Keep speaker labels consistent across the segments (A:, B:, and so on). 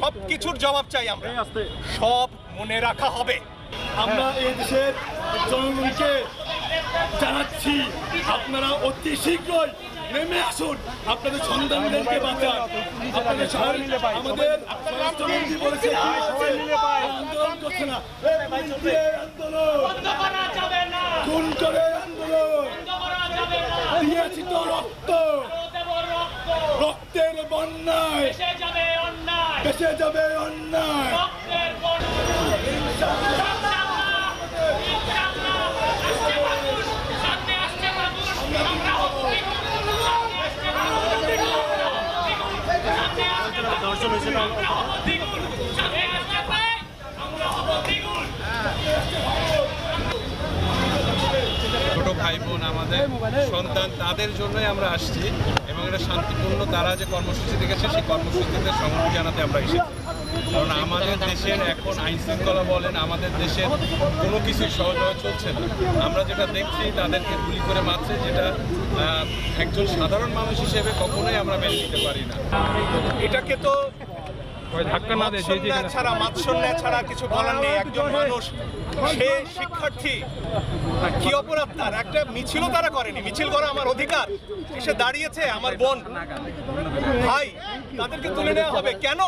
A: সবকিছুর জবাব চাই আমরা, সব মনে রাখা হবে।
B: আমরা এই দেশের জনগণকে জানাচ্ছি, আপনারা অতি শীঘ্রই নেমে আসুন, আপনাদের সন্তানদেরকে বাঁচান। আপনাদের আমাদের স্বরাষ্ট্রমন্ত্রী বলেছে আন্দোলন করছে না, খুন করে আন্দোলন দিয়েছি তো রক্ত, রক্তের বন্যায় বেসে যাবে অন্যায়।
C: ছোট ভাই বোন, আমাদের সন্তান, তাদের জন্যই আমরা আসছি এবং এটা শান্তিপূর্ণ তারা যে কর্মসূচি দেখেছে সেই কর্মসূচিতে সংহতি জানাতে আমরা এসেছি। কারণ আমাদের দেশের এখন আইন শৃঙ্খলা বলেন, আমাদের দেশের কোনো কিছুই সহজভাবে চলছে না। আমরা যেটা দেখছি তাদেরকে গুলি করে মারছে, যেটা একজন সাধারণ মানুষ হিসেবে কখনোই আমরা মেনে নিতে পারি না।
A: এটাকে তো মাৎসর্য ছাড়া কিছু বলার নেই। একজন মানুষ, সে শিক্ষার্থী, কি অপরাধ তার? একটা মিছিলও তারা করেনি, মিছিল করা আমার অধিকার। এসে দাঁড়িয়েছে আমার বোন ভাই, তাদেরকে তুলে নেওয়া হবে কেন?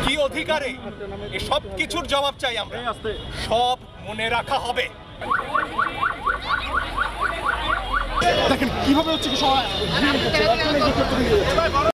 A: কি অধিকারে? এই সব কিছুর জবাব চাই আমরা, সব মনে রাখা হবে।
B: দেখেন কিভাবে হচ্ছে